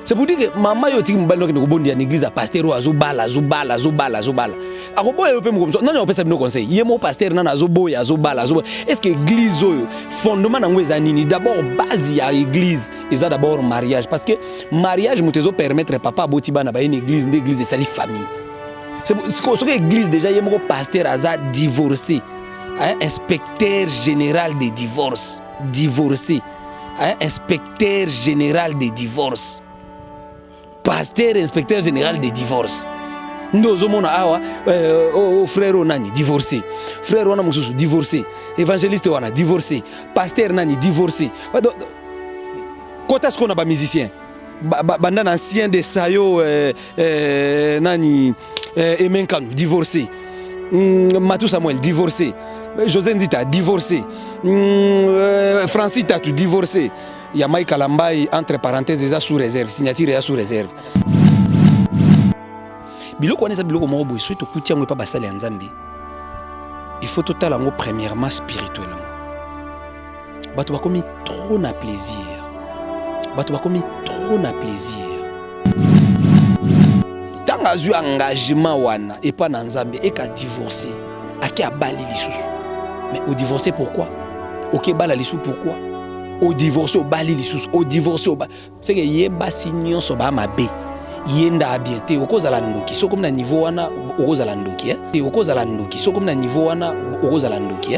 C'est pour dire que maman yo tiki mobali no bondi en église à pasteur azobala. Akoboya yo pe mo non on peut savoir nos conseils. Yemo pasteur na azoboya azobala. Est-ce que église oyo fondement nango ezanini d'abord base ya église eza d'abord mariage parce que mariage motezo permettre papa botiba na ba une église d'église de sali famille. C'est ce que l'église déjà yemo pasteur aza divorcé. Inspecteur général des divorces. Divorcé. Inspecteur général des divorces. Pasteur inspecteur général des divorces. Nous sommes awa frère nani divorcé. Frère wana mususu divorcé. Évangéliste wana divorcé. Pasteur nani divorcé. Quand est-ce qu'on a pas musicien? Banda ancien de Sayo nani Emenkanu divorcé. Matou Samuel divorcé. José Ndita divorcé. Francis Tatou divorcé. Yamaï Kalambai entre parenthèses déjà sous réserve, signature déjà sous réserve. Biloko wana biloko moko boy soit okuti yango pa basali ya Nzambe. Il faut total yango premièrement spirituellement. Bato bakomi trop na plaisir. Bato bakomi trop na plaisir. Tanga azu engagement wana et pas na Nzambe et ka divorcer, aki abali lisusu. Mais au divorcer pourquoi? OK bala lisusu pourquoi? Au divorce au bali lisusu, au divorce au c'est que yeba sinyo so ba mabe. Yenda abiete okozala ndoki so comme na niveau wana okozala ndoki okozala ndoki so comme na niveau wana okozala ndoki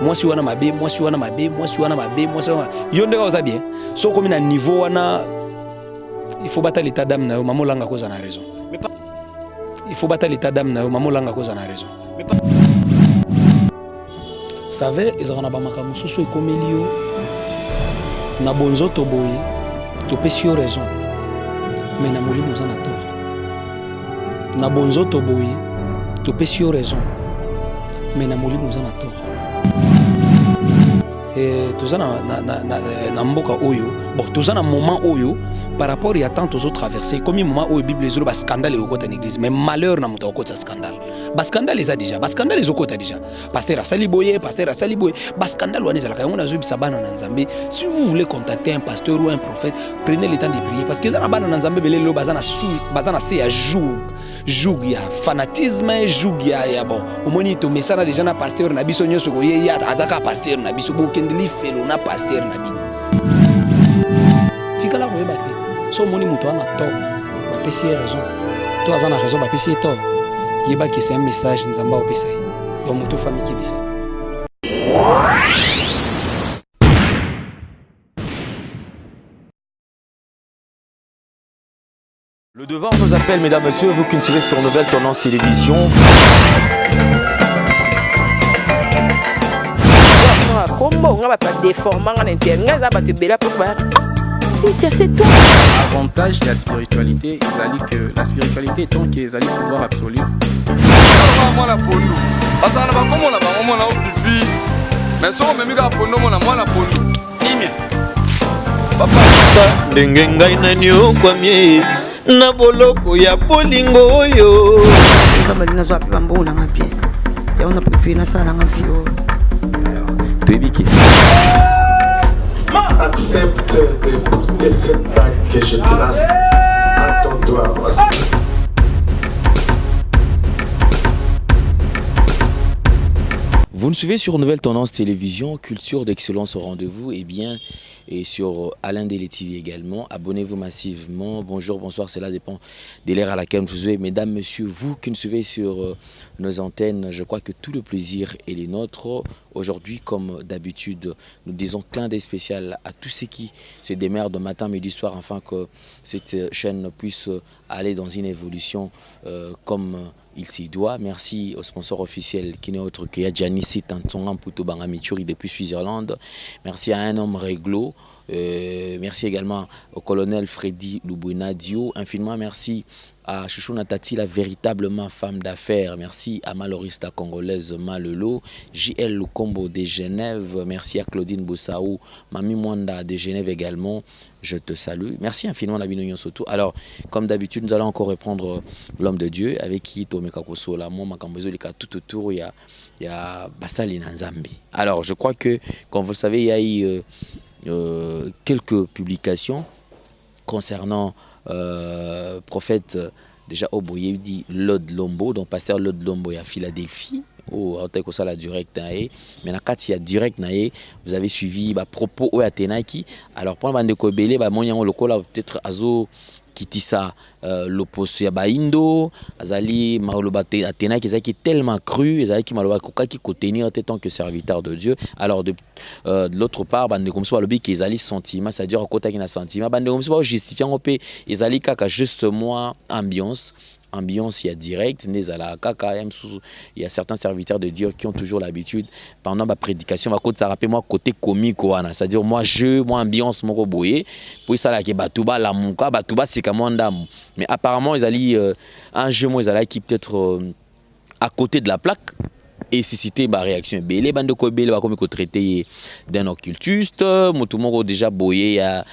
moi si wana mabe moi si wana mabe moi si wana mabe moi si wana yonde ka bien so comme na niveau wana il faut battre l'état d'âme na yo mamolanga koza na raison mais pas il faut battre l'état d'âme na yo mamolanga koza na raison mais pas savez ezana ba makamu susu ekomelio na bonzoto boye to pesio raison mais na molimo za na tort na bonzoto boye to pesio raison mais na molimo za na tort et tout ça na mboka oyo bon tout ça na moment oyo par rapport à tant aux autres traversées comme moment où la Bible les autres scandale au côté de l'église mais malheur na muto côté scandale bas scandale les a déjà bas scandale les au côté déjà pasteur Asali Boye bas scandale wana ezalaka yango nazo bisa bana na Nzambe si vous voulez contacter un pasteur ou un prophète prenez le temps de prier parce que za bana na Nzambe belelo bazana se ya joug ya fanatisme joug ya bon omoni to mesana déjà na pasteur na biso nyoso ko ye ya azaka pasteur na biso bo kendeli felo na pasteur na bino tikala ko yeba so moni muto ana tort ba pesi raison to azana raison ba pesi tort yeba que c'est un message nzamba o pesa donc muto famille ki bisa. Le devoir nous appelle, mesdames, messieurs, vous qui nous suivez sur Nouvelle Tendance Télévision. Avantage de la spiritualité, c'est que la spiritualité est tant qu'il y a pouvoir absolu. Na boloko ya bolingo oyo nzambe nazo apiba mbona ngapie ya ona préféré na sala ngafio Toyebiki accepte d'écouter cette bague que je place à ton doigt. Vous nous suivez sur Nouvelle Tendance Télévision, culture d'excellence au rendez-vous et sur Alain Délé TV également. Abonnez-vous massivement. Bonjour, bonsoir, cela dépend de l'ère à laquelle vous suivez. Mesdames, messieurs, vous qui nous suivez sur nos antennes, je crois que tout le plaisir est les nôtres. Aujourd'hui, comme d'habitude, nous disons clin d'œil spécial à tous ceux qui se démerdent matin, midi, soir, afin que cette chaîne puisse aller dans une évolution comme il s'y doit. Merci au sponsor officiel qui n'est autre que Yadjanissi Tantongan Pouto Bangamituri depuis Switzerland. Merci à un homme réglo. Merci également au colonel Freddy Lubunadio. Infiniment merci à Chouchou Natati, la véritablement femme d'affaires. Merci à Malorista congolaise Malelo, JL Lukombo de Genève. Merci à Claudine Boussaou, Mami Mwanda de Genève également. Je te salue. Merci infiniment Nabino Nyosoto. Alors, comme d'habitude, nous allons encore reprendre l'homme de Dieu avec qui Tomeka Kosola, moi, Makambozo, tout autour, il y a Basali Nanzambi. Alors, je crois que, comme vous le savez, il y a eu quelques publications concernant prophète déjà au boye dit Lod Lombo, donc pasteur Lod Lombo à Philadelphie. Oh, ça la direct nae, mais quand il y a direct nae, vous avez suivi bah propos au Atenaki. Alors pour bande ko belé bah mon yango lokola peut-être azo kitisa l'opposé ya baindo azali maloba Atenaki zaki tellement cru, ezaki maloba koka ki ko tenir en tant que serviteur de Dieu. Alors de l'autre part bande comme ça lobi ki ezali sentiment, c'est-à-dire kota ki na sentiment bande comme ça justifiant opé ezali kaka justement ambiance, il y a direct, il y a certains serviteurs de Dieu qui ont toujours l'habitude, pendant ma prédication, ça rappelle moi côté comique, c'est-à-dire moi ambiance, moi boye, pour ça là qui batuba la mouka, batuba c'est comme un dame. Mais apparemment ils allaient un jeu moi ils allaient qui peut-être à côté de la plaque. Et si c'était ma réaction, les bandes de Kobele va comme traité d'un occultiste, motumongo déjà boyé à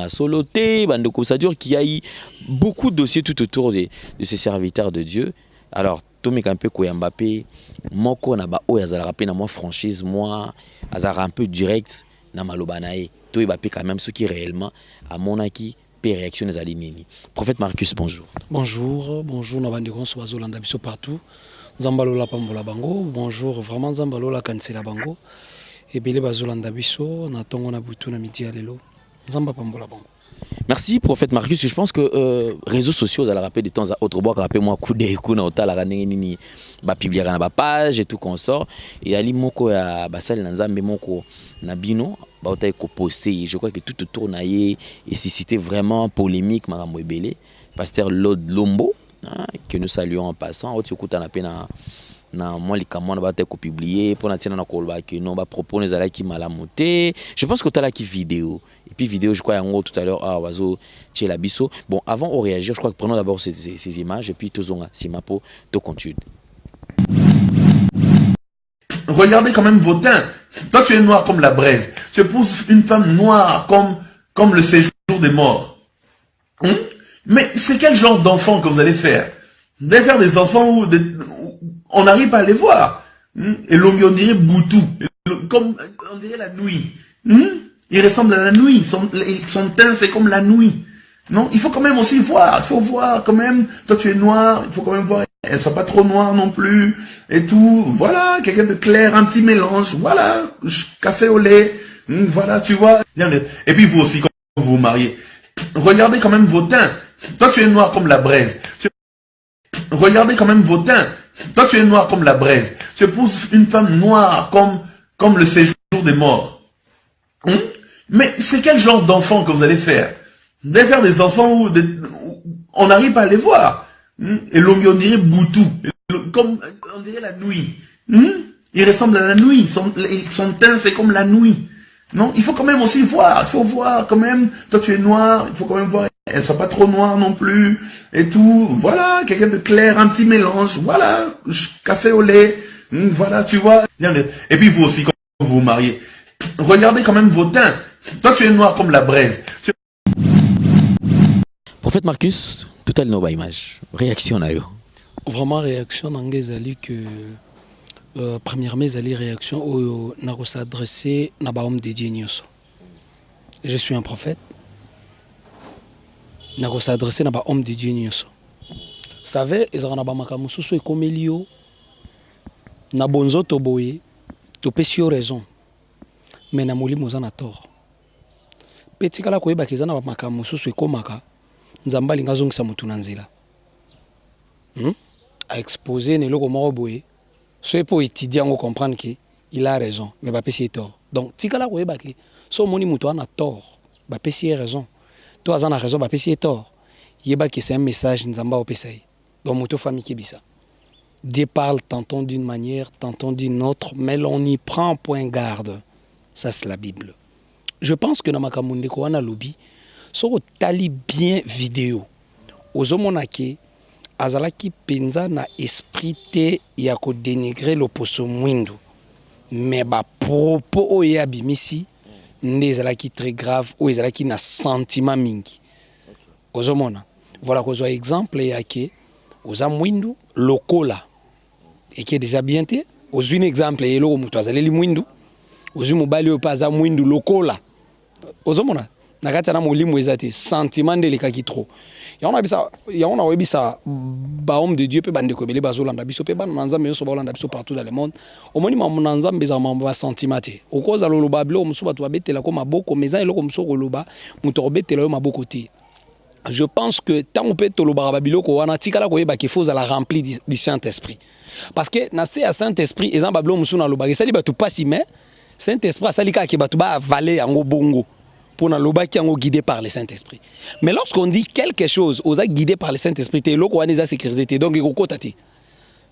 soloté, bande comme ça dure qu'il y a eu beaucoup de dossiers tout autour de ces serviteurs de Dieu. Alors Tommy Kampé Mbappé, moko na ba o yazala rapé na moi franchise moi azara un peu direct na malobanae. Toi Mbappé quand même ce qui réellement à mon acquis réaction des alinini. Prophète Marcus, bonjour. Bonjour, Nabandikon Swazolanda biso partout. Zambalola Pambola Bango, bonjour, vraiment Zambalola Kansela Bango. Et Bele Bazolanda biso, na tongo na butu na midi alelo. Zamba Pambola Bango. Merci prophète Marcus, je pense que réseaux sociaux ça la rappelle de temps à autre bois rappelle moi coup de coup na otala ranenge nini ba publier na ba page et tout consort et ali moko ya basali na nzambe moko na bino ba otay ko poster je crois que tout autour na ye et si c'était vraiment polémique makambo ebele pasteur Lod Lombo hein, que nous saluons en passant oti okuta na pena na moi likamwa na ba te ko publier pour na tina na kolba que non ba propos les ala ki malamoté je pense que otala ki vidéo et puis vidéo je crois yango tout à l'heure ah wazo tchela biso bon avant de réagir je crois que prenons d'abord ces images et puis tozonga simapo to continue. Regardez quand même vos teints. Toi tu es noir comme la braise. Tu épouses une femme noire comme le séjour des morts. Mais c'est quel genre d'enfant que vous allez faire? Vous allez faire des enfants où on n'arrive pas à les voir. Et l'on dirait Boutou. Comme on dirait la nuit. Il ressemble à la nuit. Son teint c'est comme la nuit. Non, il faut quand même aussi voir. Il faut voir quand même. Toi tu es noir. Il faut quand même voir. Elles ne sont pas trop noires non plus. Et tout. Voilà. Quelqu'un de clair. Un petit mélange. Voilà. Café au lait. Voilà, tu vois. Et puis vous aussi, quand vous vous mariez. Regardez quand même vos teints. Toi tu es noir comme la braise. Regardez quand même vos teints. Toi tu es noir comme la braise. Tu épouses une femme noire comme le séjour des morts. Mais c'est quel genre d'enfant que vous allez faire? Vous allez faire des enfants où on n'arrive pas à les voir. Et l'on dirait Boutou. Comme on dirait la nuit. Il ressemble à la nuit. Son teint c'est comme la nuit. Non, il faut quand même aussi voir. Il faut voir quand même. Toi tu es noir. Il faut quand même voir. Elles ne sont pas trop noires non plus. Et tout. Voilà. Quelqu'un de clair. Un petit mélange. Voilà. Café au lait. Voilà, tu vois. Et puis vous aussi, quand vous vous mariez. Regardez quand même vos teints. Toi tu es noir comme la braise. Prophète Marcus, tout à l'heure image. Réaction à eux. Vraiment réaction dans les alliés que premièrement les alliés réaction où n'a s'adresser n'a pas homme dédié nyoso. Je suis un prophète. N'a s'adresser n'a pas homme dédié nyoso. Savez, ils ont pas makamusu so ekomélio. Na bonzo toboye, to pesio raison. Mais na moli mozana tort. Petit kala koyeba kezana ba makamusu so ekomaka. Nzamba linga zongisa mutu na nzela. A exposer ne loko moko boye. So pour étudier on comprendre que il a raison, mais ba pesi tort. Donc tikala koyeba ke so moni mutu ana tort, ba pesi raison. Toi azana raison ba pesi tort. Yeba que c'est un message nzamba opesai. Donc mutu famille kebisa. Dieu parle tantôt d'une manière, tantôt d'une autre, mais l'on y prend point garde. Ça, c'est la Bible. Je pense que dans ma Kamunde, quand on a lobby, so tali bien vidéo. Ozomonake, azalaki penza na esprit te ya ko dénigrer l'opposo mwindu. Mais ba propos o ya bimisi, nde zalaki très grave, ou ezalaki na sentiment mingi. Ozomona. Voilà qu'on soit exemple ya ke oza mwindu lokola. Et qui est déjà bien té. Aux un exemple et l'eau mutuazaleli mwindu. Aux mobali opaza mwindu lokola. ozomona na kati na molimo ezate sentiment de lekaki trop ya on a webisa ba homme de Dieu pe bande ko belé bazolanda biso pe bana nzambe so balanda biso partout dans le monde omoni ma nzambe za ma sentiment te okoza loloba blo musu batu babetela ko maboko meza eloko musu koloba muto obetela yo maboko te. Je pense que tant on peut toloba babiloko wana tikala ko yeba qu'il faut la remplir du Saint-Esprit parce que na c'est à Saint-Esprit ezan bablo musu na loba sali batu pasi mais Saint-Esprit sali ka ki batu ba avaler yango bongo pour na loba qui est guidé par le Saint-Esprit. Mais lorsqu'on dit quelque chose, on est guidé par le Saint-Esprit, c'est là qu'on a sécurisé. Donc il faut côté.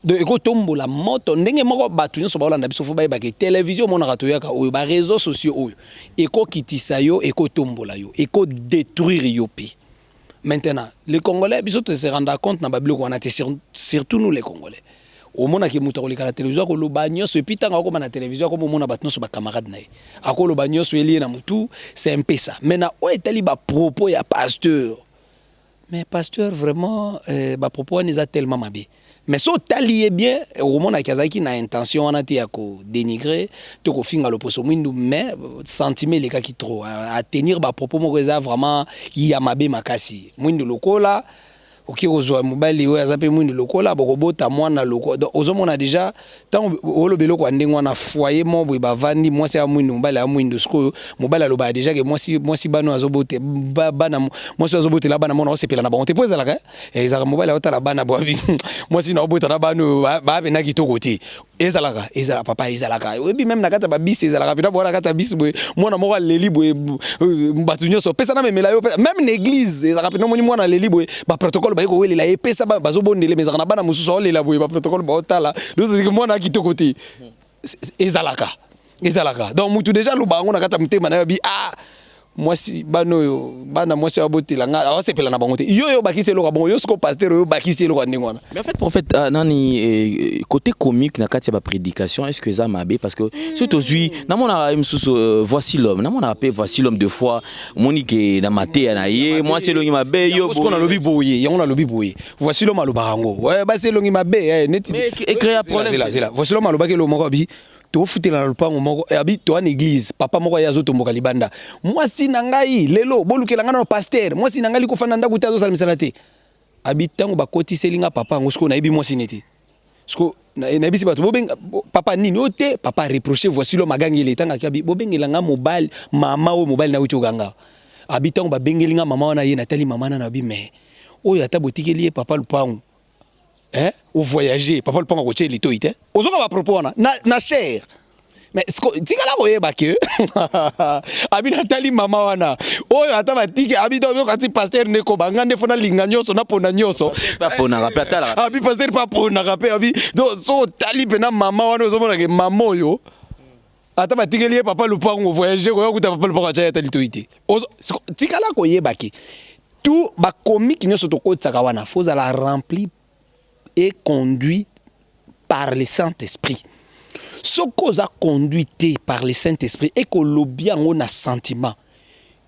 Donc il faut tomber la moto. Ndenge moko batu nyo so ba landa biso fo ba ke télévision mona ratoyaka o ba réseaux sociaux o. Eko kitisa yo, eko tombola yo, eko détruire yo pi. Maintenant, les Congolais biso se rendre compte na babilo ko na surtout nous les Congolais. Au mona ki muta kolika la télévision ko lo bagno so pitanga ko na télévision ko mona batno so ba camarade na ye ako lo bagno so eli na mutu c'est un peu ça maintenant o etali ba propos ya pasteur mais pasteur vraiment ba propos ni za tellement mabe mais so tali bien au mona ki azaki na intention wana te ya ko dénigrer to ko finga lo poso mwindu mais sentiment le ka ki trop à tenir ba propos mo za vraiment ya mabe makasi mwindu lokola OK ozwa mobali oyo azape mwindi lokola bokobota mwana loko donc ozomona déjà tant olobelo kwa ndengwa na foyer mo boy bavandi mwasi ya mwindi mobali ya mwindi siko mobali aloba déjà que mwasi bano azobote bana mwasi azobote la bana mona osepela na bonté poza la ka ezaka mobali otala bana boabi mwasi na obota na bano ba be na kitoko ti ezalaka papa ezalaka obi même na kata ba bis ezalaka pita bona kata bis boy mwana moko leli boy mbatu nyoso pesa na memela yo même l'église ezalaka pita moni mwana leli boy ba protocole ba ko weli la epesa bazo bondele mezaka na bana mususu olela boye ba protocole ba otala donc c'est que mwana kitoko ti ezalaka donc mutu déjà lo bango na kata mutema na bi mwasi bano bana mwasi abotela nga awasepela na bango te yo bakisi eloko bon yo siko pasteur yo bakisi eloko ndengwana. Mais en fait prophète nani côté comique na kati ya ba prédication est-ce que ça mabe parce que surtout lui na mona msusu voici l'homme na mona appelé voici l'homme deux fois monique na maté na ye moi c'est longi mabe yo parce qu'on a lobi boye on a lobi boye voici l'homme alobarango ouais ba c'est longi mabe net créer problème c'est là voici l'homme alobaki lo moko bi to futela na lupango moko abi to en église papa moko ya zotomboka libanda moi si na ngai lelo bolukela ngana pasteur moi si na ngai ko fana ndaku tazo sala te abi tango bakoti selinga papa ngosiko na ibi moi si nete sko na bisi bato bobenga papa nini ote papa reprocher voici l'homme agangi le tanga ki abi bobengela nga mobile mama o mobile na uti oganga abi tango ba bengelinga mama wana ye na tali mama na bi mais oyo atabotikeli papa lupango au voyager papa le panga ko tsheli to ite ozoka ba propos na cher mais tika la koyeba ke abi natali mama wana oyo ata batike abi do kati pasteur neko bangande fona linga nyoso na pona nyoso pas pona rapetala abi pasteur pas pona rapé abi do so tali pena mama wana ozomona ke mama oyo ata batikeli papa le panga voyager ko yokuta papa le panga tshaya tali to ite tika la koyeba ke tout ba comique nyoso to ko tsaka wana faut la remplir est conduit par le Saint-Esprit. Ce qu'on a conduit par le Saint-Esprit et que l'obia on a sentiment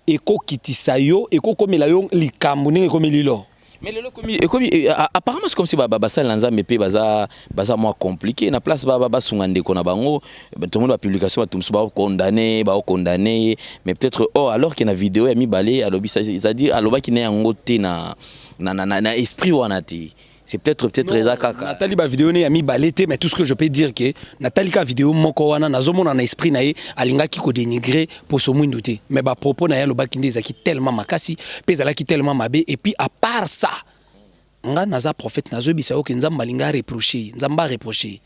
et que kitisayo et que comme la yon li kamune comme lilo. Mais le comme apparemment c'est comme si ça lanza mais baza moins compliqué na place ba sungande ko na bango tout le monde la publication tout le monde condamné mais peut-être alors qu'il y a une vidéo ya mi balé alobi ça dire aloba ki na yango te na esprit wana te. C'est peut-être Rezaka. Nathalie ba vidéo ne ami balete mais tout ce que je peux dire que Nathalie ka vidéo moko wana nazomona na esprit na ye alinga ki ko dénigrer pour so mwindu te mais ba propos na ya lo bakinde ezaki tellement makasi pezala ki tellement mabe et puis à part ça nga naza prophète nazo bisa o nzamba linga reprocher nzamba reprocher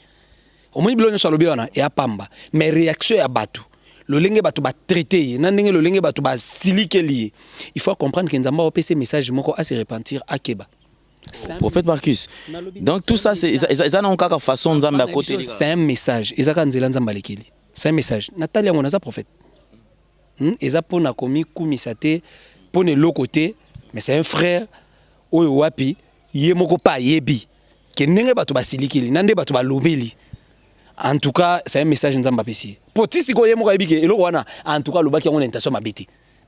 au moins bilonyo so lobi wana et apamba mais réaction ya batu le lenge batu ba traiter na ndenge le lenge batu ba silikeli il faut comprendre que nzamba opese message moko à se repentir akeba. Prophète Marcus. Donc tout ça, c'est ça n'a aucune façon de à côté. C'est un message. C'est un message. Nathalie on a ça prophète. Eza pona komi kumisate pone l'autre côté, mais c'est un frère. Oyo wapi yemoko pa yebi. Ke ndenge batu basilikeli, nande batu balobeli. En tout cas, c'est un message nzamba pesi. Potisi ko yemoko yebi ke eloko wana en tout cas lobaki on intention mabeti.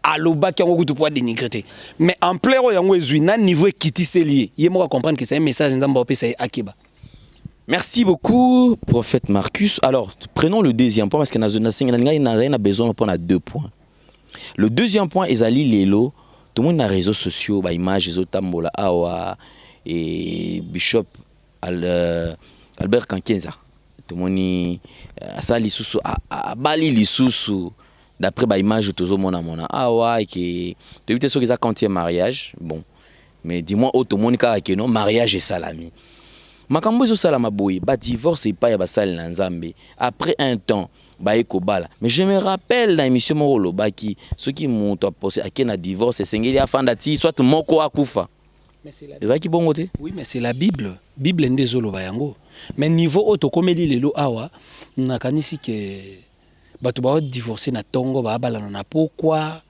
Aloba qui ont pouvoir dénigrer mais en plein yango ezui na niveau kitiseli yemo comprendre que c'est un message nzamba opesa akiba. Merci beaucoup prophète Marcus. Alors prenons le deuxième point parce que na zone singa n'a besoin pour 2 points. Le deuxième point, ezali lelo, tout le monde na réseaux sociaux, ba image les tambola awa et Bishop Albert Kankenza. Tout le monde ça lisusu a bali lisusu d'après ba image tozo mona awa et que depuis ce que ça quantième mariage, bon. Mais dis-moi auto monde ka ke non mariage et salami. Makambo zo salama boy, ba divorce et pas ya ba sal na Nzambe. Après un temps Baekobala. Mais je me rappelle dans l'émission Morolo Baki, ceux qui m'ont posé à qui na divorce, c'est Sengeli Afandati, soit Moko Akufa. Mais c'est la Bible. Qui bon côté? Oui, mais c'est la Bible. Bible ndezolo bayango. Mais niveau auto comédie lelo awa, nakanisi que batu ba divorcer na tongo ba bala na pourquoi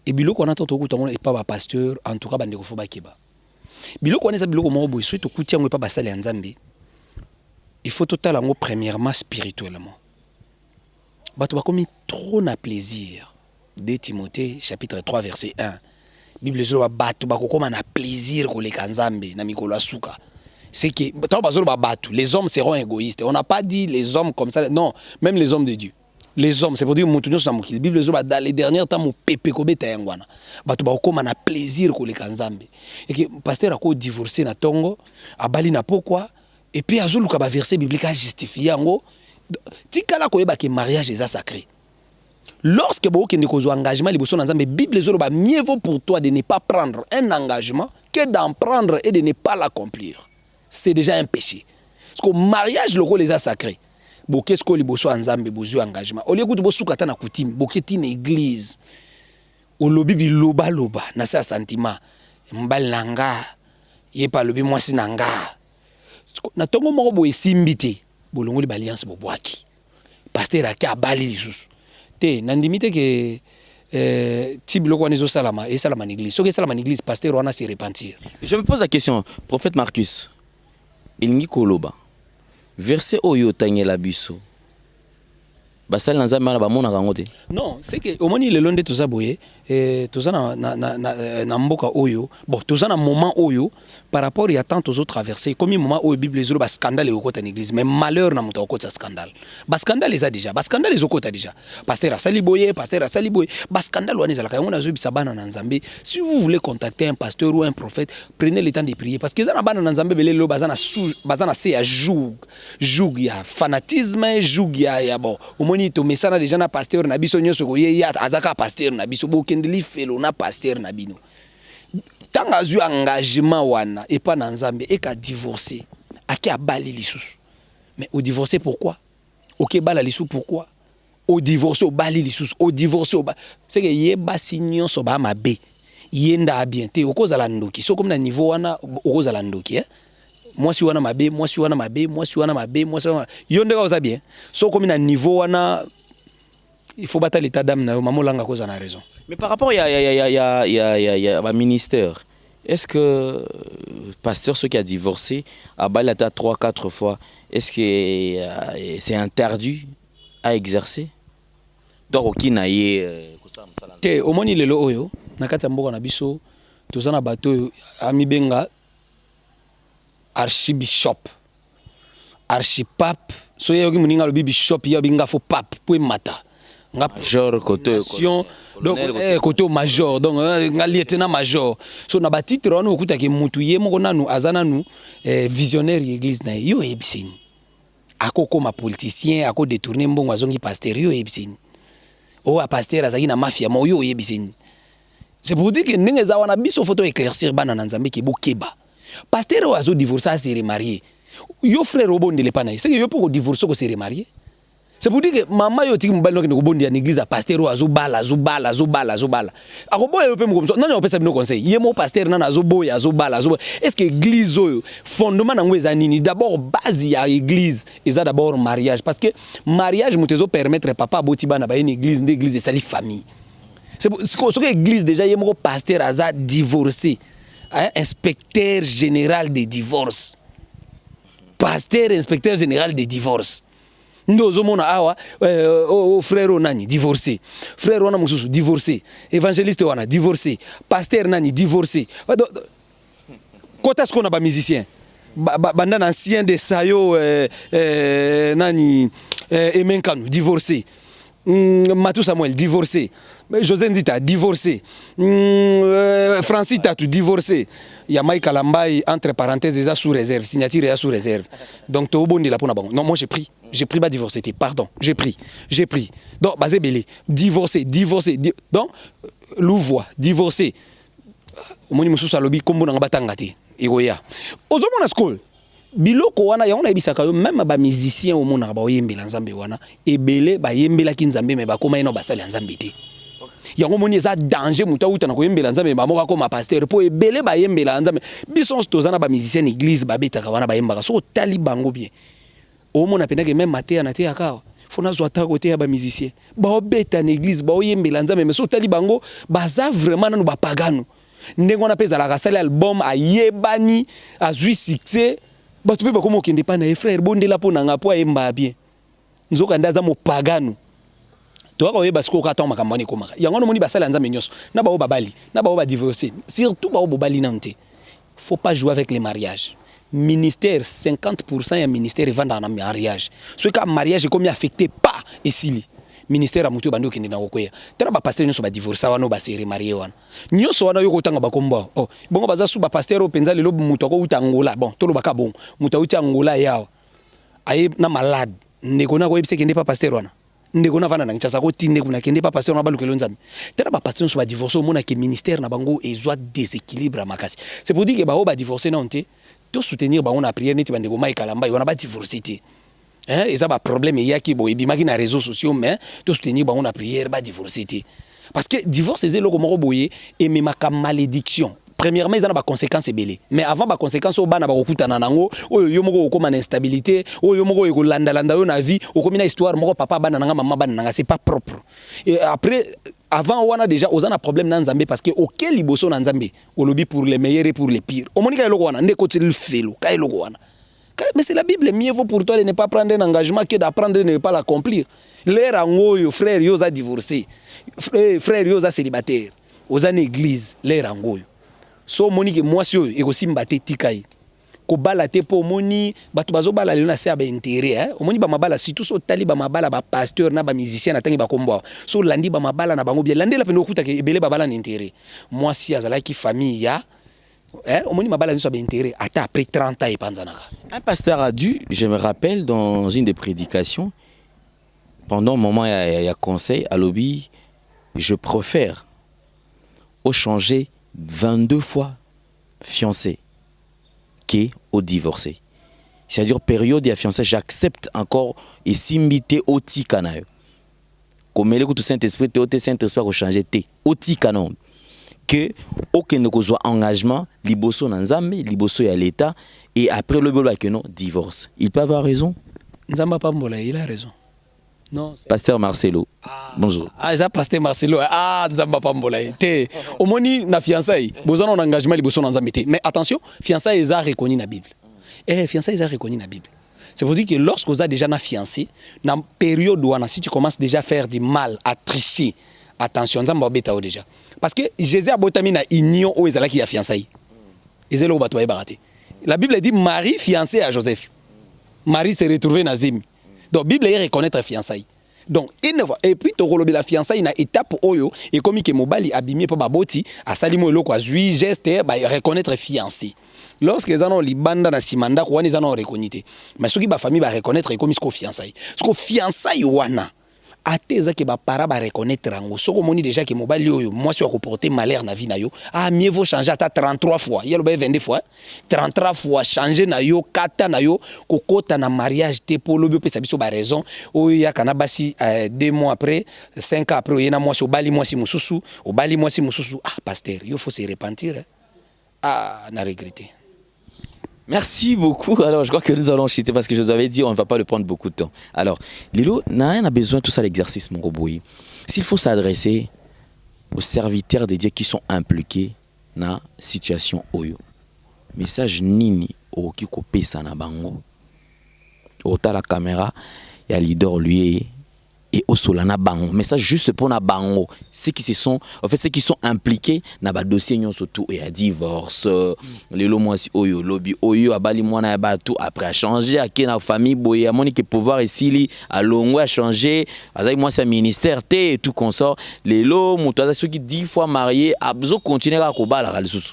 et biloko na toto kutango et pas ba pasteur en tout cas bande ko foba keba. Biloko na sa biloko mo boy soit to kutiango pas ba sale ya Nzambe. Il faut totalement premièrement spirituellement. Bato bakomi trop na plaisir. 2 Timothée chapitre 3 verset 1. Bible zo bato bakokoma na plaisir ko leka Nzambe na mikolo asuka. C'est que les hommes seront égoïstes. On n'a pas dit les hommes comme ça, non, même les hommes de Dieu. Les hommes, c'est pour dire que la Bible zo dans les derniers temps mo pepe ko beta yangwana. Bato bakokoma na plaisir ko leka Nzambe. Et que pasteur a ko divorcer na tongo, abali na pourquoi et puis azoluka ba verset biblique a justifier yango. Tikala koyeba ke mariage est sacré. Lorsque vous avez un engagement, la Bible dit mieux vaut pour toi de ne pas prendre un engagement que d'en prendre et de ne pas l'accomplir. C'est déjà un péché. Parce que le mariage est sacré. Qu'est-ce que vous avez un engagement? Au lieu de vous avez un coutume, vous avez une église. Au lobby bi loba loba, na sa sentiment. Mbal nanga, yé pas lobby moi si nanga. Na tongo moko bo esimbité. Bolongoli balliance bobwaki pasteur aka abali lisusu te nandimite ke tibiloko wana ezosalama esalama na église soki esalama na église pasteur wana se repentir. Je me pose la question, prophète Marcus elingi koloba verset oyo tangela biso basali na Nzambe na bamonaka yango te? Non, c'est que omoni lelo nde toza boye toza na mboka oyo bon toza na moment oyo par rapport à tant aux autres traversées comme moment oyo Bible ezolo ba scandale ekota en église mais malheur na moto okota scandale ba scandale eza déjà ba scandale ezokota déjà pasteur asali boye ba scandale wana ezalaka yango nazo bisa bana na Nzambe. Si vous voulez contacter un pasteur ou un prophète, prenez le temps de prier parce que za na bana na Nzambe belelo bazana se ya joug ya fanatisme joug ya bon omoni to mesana déjà na pasteur na biso nyonso ko ye ya azaka pasteur na biso bokendeli felo na pasteur na bino tanga azu engagement wana et pas na Nzambe et ka divorcer aki abali lisusu. Mais au divorcer pourquoi? OK bala lisusu pourquoi? Au divorcer au bali lisusu au divorcer au c'est que yeba sinyo so ba mabe yenda bien te okozala ndoki so comme na niveau wana okozala ndoki moi si wana mabe yonde ka oza bien so comme na niveau wana il faut battre l'état d'âme na mamolanga cause na raison. Mais par rapport à un ministère, est-ce que pasteur ceux qui a divorcé a balata 3-4 fois, est-ce que c'est interdit à exercer? Donc okinaye te omoni lelo oyo nakati mboka na biso tozana bato amibenga archibishop archipape so yoki muninga lo bishop ya binga fo pape po mata nga major côté donc côté major donc nga lieutenant major so na ba titre wana okuta ke mutu ye moko nanu azana nu visionnaire église na yo ebisini akoko ma politicien ako détourner mbongo azongi pasteur yo ebisini o a pasteur azaki na mafia mo yo ebisini. C'est pour dire que ndenge za wana biso photo éclaircir bana na Nzambe ke bokeba pasteur o azo divorcer se remarier yo frère obondele pa na c'est que yo pour divorcer ko se remarier. C'est pour dire que maman yo tiki mobali no bondi en église a pasteur o azo bala akoboya yo pe mo non pesa bino conseil yemo pasteur na azo boya azo bala est-ce que église oyo fondement na ngweza nini? D'abord base ya église eza d'abord mariage parce que mariage motezo permettre papa boti bana ba une église d'église sali famille. C'est ce que l'église déjà yemo pasteur aza divorcé inspecteur général des divorces pasteur inspecteur général des divorces. Ndozo mona awa frère nani divorcé frère wana mususu divorcé évangéliste wana divorcé pasteur nani divorcé kota ce qu'on a ba musicien banda ancien de sayo nani Emenkanu divorcé Matou Samuel divorcé José Ndita divorcé, Francis Tatou divorcé. Il y a Mike Kalambai entre parenthèses déjà sous réserve, signature déjà sous réserve. Donc tu es au bon de la pona. Non, moi j'ai pris pas divorcé, pardon, j'ai pris. Donc basé belé, divorcé. Donc Louvois divorcé. Au moni mususu alobi kombo na batanga te. Egoya. Ozomona school. Biloko wana ya ona bisaka yo même ba musicien au mona ba oyembela nzambe wana ebele ba yembela ki nzambe me ba koma ino basali nzambe te. Yango moni eza danger muta uta na koyembela nzambe ba moka koma pasteur po ebele ba yembela nzambe. Bison tozana ba musicien église ba betaka wana ba yembaka so tali bango bien. Au mona pena que même maté na te akawa. Fona zwata côté ya ba musicien. Ba obeta na église ba oyembela nzambe mais so tali bango baza vraiment nanu ba pagano. Ndenge wana peza la kasali album ayebani azui succès. Bato pe bakoma okende pa na frère bondela po na nga po ayemba bien. Nzoka ndaza mo pagano. To ka oyeba siko ka toma makambo ni komaka. Yango no moni basala nzambe nyoso. Na ba o babali, na ba o ba divorcer. Surtout ba o bobali nante. Faut pas jouer avec les mariages. Ministère 50% ya ministère vanda na mariage. Ce ka mariage est comme affecté pas esili. Ministère amutu bandi okende na kokoya. Tala ba pasteur nyoso ba divorcer wana ba se remarier wana. Nyoso wana yoko tanga ba komba. Oh, bongo baza su ba pasteur openza lelo mutu ko uta Angola. Bon, tolo baka bon. Mutu uta Angola yawa. Aye na malade. Ndeko na ko yebise kende pa pasteur wana. Ndeko na vana na nchasa ko tinde kuna kende pa pasteur na balukelo nzambe. Tala ba pasteur nyoso ba divorcer o mona ke ministère na bango ezwa déséquilibre makasi. C'est pour dire que ba o ba divorcer na onte. To soutenir ba on a prière neti bandeko mai kalamba yona ba divorcer te. Et ça va problème il y a qui bon et bimaki na réseaux sociaux mais tout soutenir ba on a prière ba divorcer parce que divorce c'est le comme boyer et même ma malédiction premièrement ils ont ba conséquences belé mais avant ba conséquences au bana ba kokutana nango oyo yo moko okoma na instabilité oyo moko eko landa yo na vie okomi na histoire moko papa bana nanga maman bana nanga c'est pas propre et après avant on a déjà osana problème na nzambe parce que auquel liboso na nzambe au lobby pour les meilleurs et pour les pires au monika eloko wana ndeko til felo ka eloko wana. Mais c'est la Bible, mieux vaut pour toi de ne pas prendre un engagement que d'apprendre de ne pas l'accomplir. L'air en haut, frère, ils ont divorcé. Frère, ils ont célibataire. Ils ont une église, l'air en haut. So monique moi si et aussi mbaté tikai. Ko bala te po moni, batu bazo bala le na se ba intérêt hein. O moni ba mabala surtout so tali ba mabala ba pasteur na ba musicien na tangi ba kombo. So landi ba mabala na bango bien. Landi la pendo kuta ke ebele ba bala na intérêt. Moi si azala ki famille ya après 30 ans. Un pasteur a dû, je me rappelle, dans une des prédications, pendant un moment, il y a conseil à lobby, je préfère au changer 22 fois fiancé qu'au divorcé. C'est-à-dire, période de fiancé, j'accepte encore et s'imiter au tikanayo. Comme le Saint-Esprit, au Saint-Esprit, au changer au tikanayo. Que aucun ne soit engagement liboso nanzambe liboso ya l'état et après le bolo que non divorce il peut avoir raison nzamba pambola il a raison non pasteur Marcelo bonjour ça pasteur Marcelo nzamba pambola te omoni na fiançailles besoin d'un engagement liboso nanzambe te mais attention fiançailles est reconnu na Bible fiançailles est reconnu na Bible c'est pour dire que lorsque vous avez déjà na fiancé na période où si tu commences déjà à faire du mal à tricher attention nzamba beta déjà parce que Jésus a botami na union où ezala qui a fiançailles. Ezelo bato ba baraté. La Bible dit Marie fiancée à Joseph. Marie s'est retrouvée na Zemi. Donc Bible est reconnaître fiançailles. Donc et puis to rolobi la fiançailles na étape oyo et comme que mobali abimé pa baboti asali mo eloko azui geste ba reconnaître fiancé. Lorsque les gens libanda na simanda ko wana ils en ont reconnu. Mais ceux qui ba famille ba reconnaître comme ce fiançailles. Ce ko fiançailles wana ateza ke ba para ba reconnaître rango soko moni déjà que mobali oyo moi si comporter malheur na vie na yo mieux vaut changer à 33 fois yelo ba 22 fois 33 fois changer na yo kata na yo kokota na mariage te polo bi pesa biso ba raison oyo ya kana basi 2 mois après 5 ans après yena moi si obali moi si mususu pasteur il faut se repentir na regretter. Merci beaucoup. Alors, je crois que nous allons chuter parce que je vous avais dit on ne va pas le prendre beaucoup de temps. Alors, Lilo, n'a rien à besoin de tout ça l'exercice, mon Roboui. S'il faut s'adresser aux serviteurs de Dieu qui sont impliqués dans la situation Oyo. Message nini au qui copie ça na bango. Ota la caméra, il y a leader lui et au solana bango. Mais ça juste pour na bango, ceux qui sont impliqués na ba dossier nyon surtout et à divorce, les lomoisi oyo lobby oyo abali mwana ya batu après a changé à na famille boye a moni que pouvoir ici a longo a changé, azai moi c'est ministère té et tout consort, les lo muto ceux qui 10 fois mariés a besoin continuer à kobala la sous.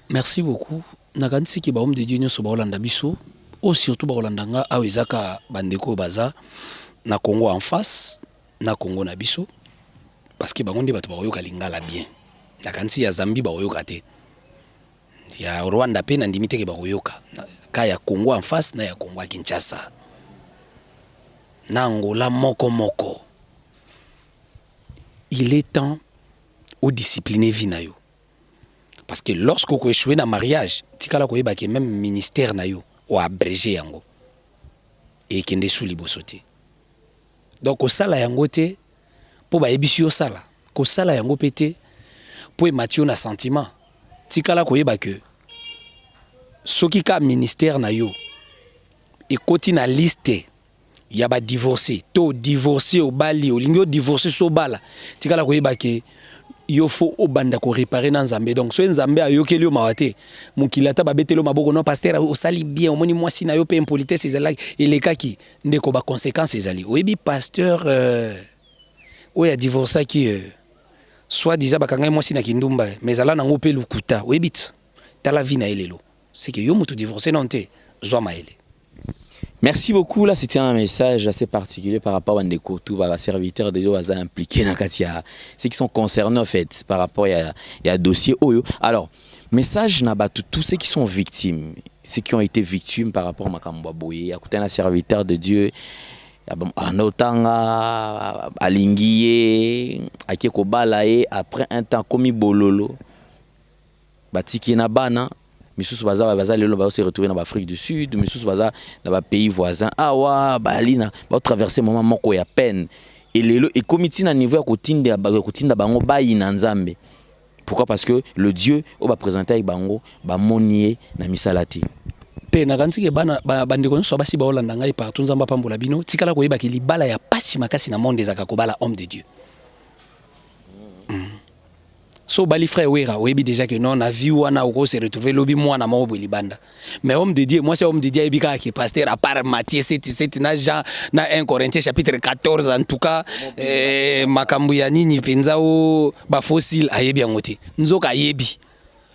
Merci beaucoup. Nakanisi ki ba homme de Dieu nyon so ba Holanda biso. O surtout ba Holandanga a ezaka bandeko baza na Congo en face na Congo na biso parce que bango nde bato ba oyoka lingala bien na kansi ya Zambie ba oyoka te ya Rwanda pe na ndimite ke ba oyoka ka ya Congo en face na ya Congo à Kinshasa na Angola moko moko. Il est temps au discipliner vie na yo parce que lorsque vous échouez dans mariage tikala ko yeba ke même ministère na yo ou abrégé yango et kende sous liboso te. Donc au sala yango te po ba ebisi yo sala ko sala yango pété po matio na sentiment tikala ko yeba que soki ka ministère na yo et koti na liste ya ba divorcé to divorcé au bali o lingo divorcé so bala tikala ko yeba que yo faut obanda ko réparer na Nzambe. Donc so Nzambe ayokeli yo mawate mukilata ba betelo maboko non pasteur o sali bien omoni mwasi na yo pe impolitesse ezala elekaki ndeko ba conséquences ezali oyebi pasteur oya divorce ki soit disant bakanga mwasi na kindumba mais ala nango pe lukuta oyebi tala vie na elelo c'est que yo mutu divorcer non te zwa maele. Merci beaucoup. Là, c'était un message assez particulier par rapport à Ndeko, tout les serviteurs de Dieu impliqués dans Katia, ceux qui sont concernés en fait par rapport à dossier Oyo. Alors, message n'a pas tous ceux qui sont victimes, ceux qui ont été victimes par rapport à Makambo Boye, à côté d'un serviteur de Dieu, à Notanga, à Linguié, à Kekobalae, après un temps comme Bololo, Batiki Nabana. Misusu baza lelo ba se retrouver dans l'Afrique du Sud, misusu baza dans les pays voisins. Awa balina ba traverser moment moko ya peine. Et lelo et comité na niveau ya kotinda bango ba ina Nzambe. Pourquoi? Parce que le Dieu o ba présenter avec bango ba monier na misalati. Pe na kanti ke bana bandeko nso basi ba Holanda ngai partout Nzamba pambola bino tikala ko yeba ki libala ya pasi makasi na monde ezaka ko bala homme de Dieu. So bali frère wera oyebi déjà que non na vie wana oko se retrouver lobi moi na moko libanda mais homme de Dieu moi c'est homme de Dieu ebika ki pasteur à part Matthieu 7 na Jean na 1 Corinthiens chapitre 14 en tout cas makambu ya nini penza o ba fossile ayebi ngote nzoka ayebi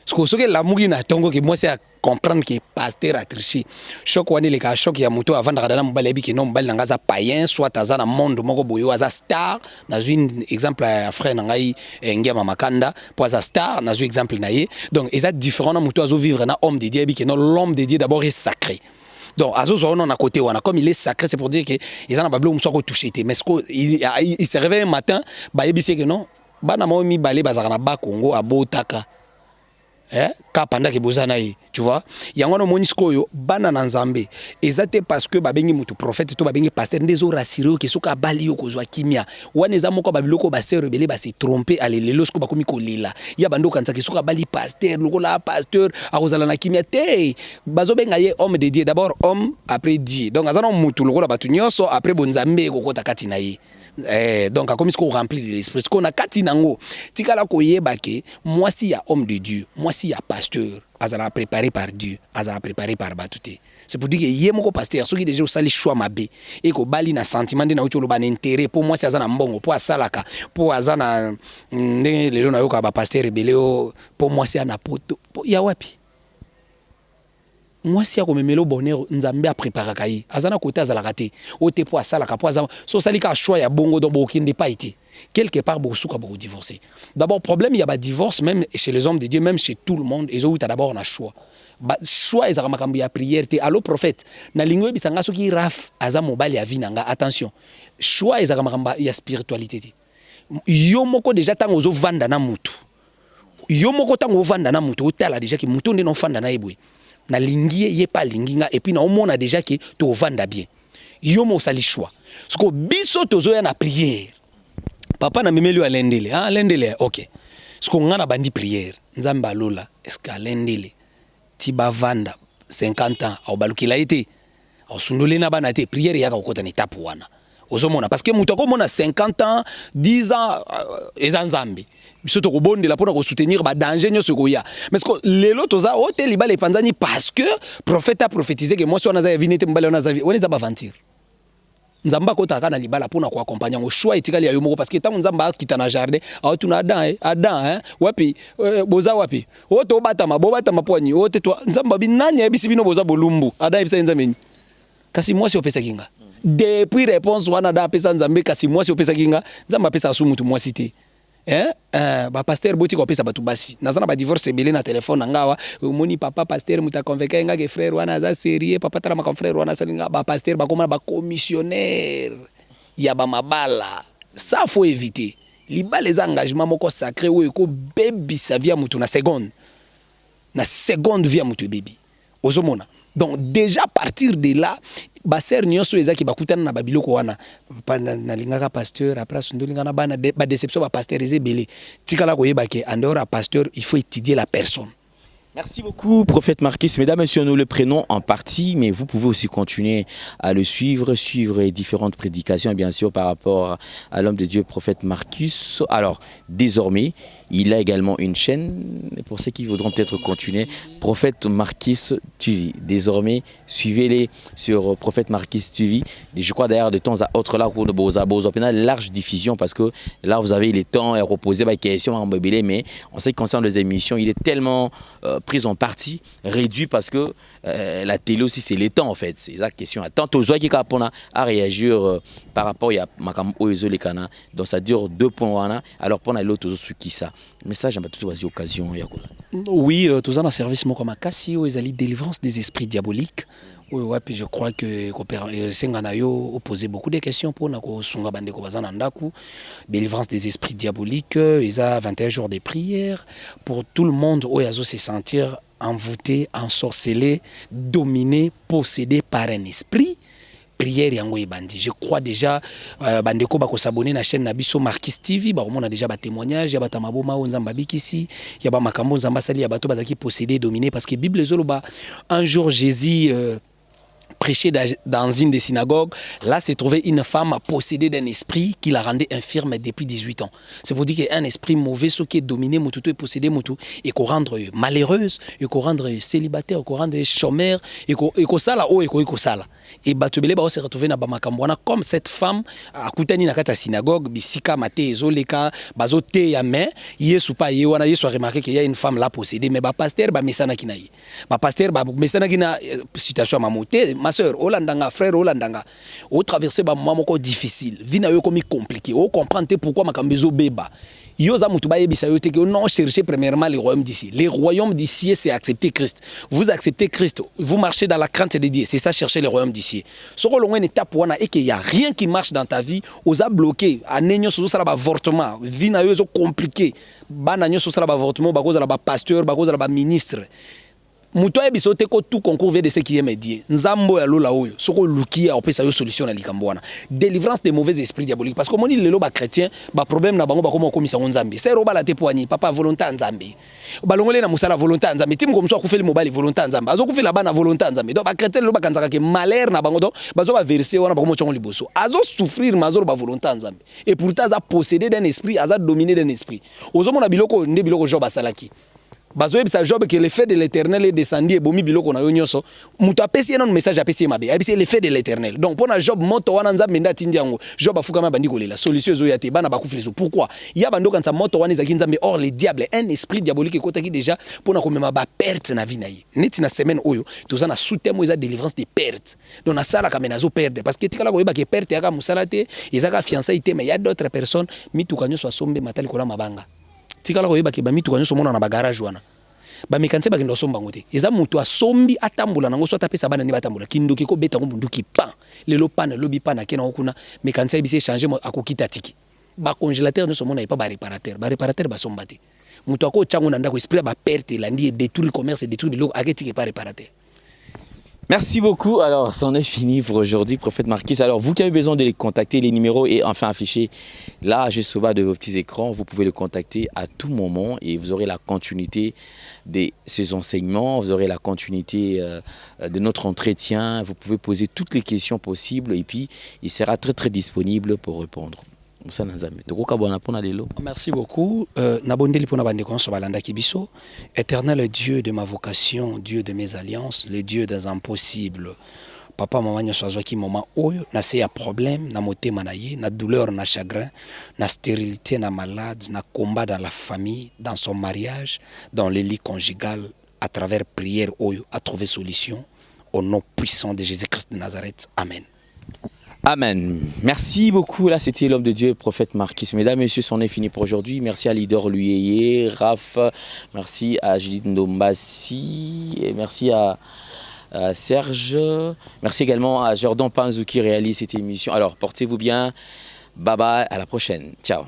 ce que l'amour na tongo que moi c'est à comprendre que pasteur a triché choc wani le ka choc ya moto avant d'arriver dans mbala ebiki non mbala ngaza païen soit azana monde moko boyo aza star na un exemple frère ngai ngema makanda pour aza star na un exemple na ye donc ils sont différents na moto azo vivre na homme de Dieu ebiki non l'homme de Dieu d'abord est sacré. Donc azo zo non à côté wana comme il est sacré c'est pour dire que ils en a bablo mso ko touché mais il se réveille un matin ba ebisi que non bana mo mi balé bazaka na ba Congo abotaka ka panda ke bozana yi tu vois yango no monisko yo bana na Nzambe ezate parce que babengi mutu prophète to babengi pasteur ndezo rassurer ke soka bali yo kozwa kimia wana eza moko babiloko ba sœur belé ba se tromper alelelo sko bakomi kolela ya bando kanza ke soka bali pasteur lokola pasteur akozala na kimia te bazo benga ye homme de Dieu d'abord homme après Dieu donc azana mutu lokola batu nyonso après bonzambe kokota kati na ye. Donc comme ce qu'on remplit de l'esprit ce qu'on a katinango tikala koyeba ke moi si ya homme de Dieu moi si ya pasteur azala préparé par Dieu azala préparé par batute c'est pour dire que yé moko pasteur soki déjà osali choix mabe et ko bali na sentiment de na utolo ba intérêt pour moi si azana mbongo pour asalaka pour azana ndenge lelo na yoka ba pasteur beleo pour moi si ana poto ya wapi moi si a comme melo bonheur Nzambe a préparé kai azana côté azala raté oté po asala ka po azama so sali ka choix ya bongo do bokinde pas été quelque part bosuka bo divorcer d'abord problème il y a ba divorce même chez les hommes de Dieu même chez tout le monde ils ont d'abord un choix ba choix ezaka makambo ya prière te allo prophète na lingo bisanga soki raf azamo bali ya vinanga attention choix ezaka makambo ya spiritualité te yo moko déjà tango zo vanda na mutu yo moko tango vanda na mutu otala déjà ki mutu ndeno fanda na ebwe na lingie ye pas linginga et puis na omona déjà que to vanda bien yo mo sali choix ce que biso tozo ya na prière papa na memeli wa lendele lendele OK ce qu'on ngana bandi prière Nzamba lola est-ce que lendele ti ba vanda 50 ans au balukila été osundoli na bana te prière yaka okota ni tape wana ozomona parce que mutu akomona 50 ans 10 ans eza nzambe biso tokobondela mpona kosoutenir badanger nyonso koya mais que lelo toza ote libala epanzani parce que prophète a prophétisé que mwasi wana aza ya vini te mobali wana aza wana eza baventure nzambe akotaka na libala mpona koakompagna ngo choix etikali ya yo moko parce que ntango nzambe akita na jardin aotuna Adam wapi boza wapi oto obatama bobatama poani ote to nzambe binanya yebisi bino boza bolumbu Adam yebisa nzambe kasi mwasi opesa kinga depuis réponse wana da pesa nzambe kasi mwasi opesa kinga nzambe apesa asu mutu mwasi te ba pasteur boti ko pesa batu basi nazana ba divorce belé na téléphone ngawa moni papa pasteur muta convaincre nga ke frère wana za sérieux papa tara ma frère wana salinga ba pasteur ba koma ba commissionnaire ya ba mabala ça faut éviter libala les engagements moko sacré wo ko baby sa via mutu na seconde via mutu baby ozomona donc déjà à partir de là baser nyonso ezaki bakutana na babiloko wana na lingaka pasteur après sundolinga na bana ba déception ba pasteur ezebele tikala koyeba ke en dehors à pasteur il faut étudier la personne. Merci beaucoup, prophète Marquis. Mesdames et messieurs, nous le prenons en partie, mais vous pouvez aussi continuer à le suivre les différentes prédications, bien sûr, par rapport à l'homme de Dieu, prophète Marquis. Alors, désormais, il a également une chaîne, pour ceux qui voudront peut-être continuer, prophète Marquis TV. Désormais, suivez-les sur prophète Marquis TV. Je crois d'ailleurs de temps à autre, là, pour une large diffusion, parce que là, vous avez le temps à reposer des questions, mais en ce qui concerne les émissions, il est tellement prise en partie, réduit parce que la télé aussi c'est le temps en fait, c'est la question. Tant aux gens qui répondent à réagir par rapport à Makam Oezo les Kana, donc ça dure 2 points. Alors pour l'autre aussi qui ça, message j'ai tout aux occasions. Oui, tous en service moi comme Kassi ou les délivrance des esprits diaboliques. Oui, puis je crois que Senganayo opposait beaucoup de questions pour Nako Sunga Bandeko Bazan Andaku, délivrance des esprits diaboliques, ils ont 21 jours de prière pour tout le monde où ils se sentir envoûté, ensorcelé, dominé, possédé par un esprit. Prière yango ebandi. Je crois déjà bandeko bako s'abonner na chaîne Nabiso Marquis TV, ba on a déjà ba témoignage, ya ba tamaboma o nzamba bikisi, ya ba makambo nzamba sali ya bato bazaki possédé, dominé parce que Bible zoloba un jour Jésus prêchait dans une des synagogues, là s'est trouvé une femme possédée d'un esprit qui la rendait infirme depuis 18 ans. C'est pour dire qu'il y a un esprit mauvais, ce qui est dominé, et possédé, et qu'on rendre malheureuse, et qu'on rendre célibataire, et qu'on rendre chômeur, et qu'on sala haut, et qu'on sala. Et Batubele se retrouver dans Bamakambwana comme cette femme à Koutani na kata synagogue, bisika mate ezoleka, bazote ya main, yesu pa yewana, yesu a remarqué qu'il y a une femme là possédée, mais ba pasteur ba mesana kinayi. Ba pasteur ba mesana kina situation mamoté, ma sœur, Olandanga, frère Olandanga, au traverser ba moment encore difficile, vina yo comme compliqué, au comprendre pourquoi makambezo beba. Yoza mutuba yebisa yote que non chercher premièrement les royaumes d'ici. Les royaumes d'ici c'est accepter Christ. Vous acceptez Christ, vous marchez dans la crainte de Dieu, c'est ça chercher les royaumes d'ici. Soko longue une étape wana et qu'il y a rien qui marche dans ta vie, osa bloqué, anenyo so sala ba avortement, vie na yo so compliqué. Bana nyo so sala ba avortement, ba cause la ba pasteur, ba cause la ba ministre. Mutoye bisote ko tout concours de ce qui aime Dieu. Nzambo ya lola oyo. Soko lukia opesa yo solution na likambwana. Délivrance des mauvais esprits diaboliques parce que moni lelo ba chrétien, ba problème na bango ba komo komisa nzambe. C'est roba la te poani papa volonté nzambe. Ba longole na musala volonté nzambe. Tim comme so akufeli mobali volonté nzambe. Azo kufela bana volonté nzambe. Donc ba chrétien lelo ba kanzaka ke malheur na bango donc bazo ba verser wana ba komo chongo liboso. Azo souffrir mazoro ba volonté nzambe. Et pourtant aza possédé d'un esprit, aza dominé d'un esprit. Ozo mona biloko nde biloko Job asalaki. Bazoye bisa Job que l'effet de l'Éternel est descendu et bomi biloko na yo nyonso mutu apesi non message apesi mabe abisi l'effet de l'Éternel donc pona Job moto wana nzambe ndati ndiango Job afuka ma bandi kolela solution zo yate bana bakufilizo pourquoi ya bando kanza moto wana zaki nzambe or le diable un esprit diabolique ekotaki déjà pona komema ba perte na vie na ye neti na semaine oyo toza na soutemo eza délivrance des pertes donc na sala kamena zo perdre parce que tikala koyeba ke perte yaka musala te ezaka fiançailles te mais il y a d'autres personnes mitukanyo so sombe matali kola mabanga tikala koyeba ke ba mitukanyo so mona na ba garage wana ba mekanse ba kindo somba ngote eza mutu asombi atambula nango so tapesa bana ni batambula kindoki ko beta ngo nduki pan lelo pana lobi pana kena okuna mekanse bise changer akokita tiki ba congélateur no so mona pas ba réparateur ba somba te mutu ako chango na ndako esprit ba perte la ndi détruire le commerce détruire le aketiki pas réparateur. Merci beaucoup. Alors, c'en est fini pour aujourd'hui, Prophète Marquis. Alors, vous qui avez besoin de les contacter, les numéros est enfin affiché là, juste au bas de vos petits écrans. Vous pouvez le contacter à tout moment et vous aurez la continuité de ces enseignements, vous aurez la continuité de notre entretien. Vous pouvez poser toutes les questions possibles et puis il sera très, très disponible pour répondre. Merci beaucoup. Nabondeli pona bande konso balanda kibiso. Éternel Dieu de ma vocation, Dieu de mes alliances, le Dieu des impossibles. Papa maman nyonso azwaki moment oyo na se ya problème na motema na ye, na douleur na chagrin, na stérilité na malade, na combat dans la famille, dans son mariage, dans le lit conjugal, à travers prière oyo à trouver solution au nom puissant de Jésus-Christ de Nazareth. Amen. Amen. Merci beaucoup. Là, c'était l'homme de Dieu, Prophète Marquis. Mesdames, Messieurs, c'en est fini pour aujourd'hui. Merci à Lidor Luyeye, Raph. Merci à Judith Ndombassi. Et merci à Serge. Merci également à Jordan Panzou qui réalise cette émission. Alors, portez-vous bien. Bye bye. À la prochaine. Ciao.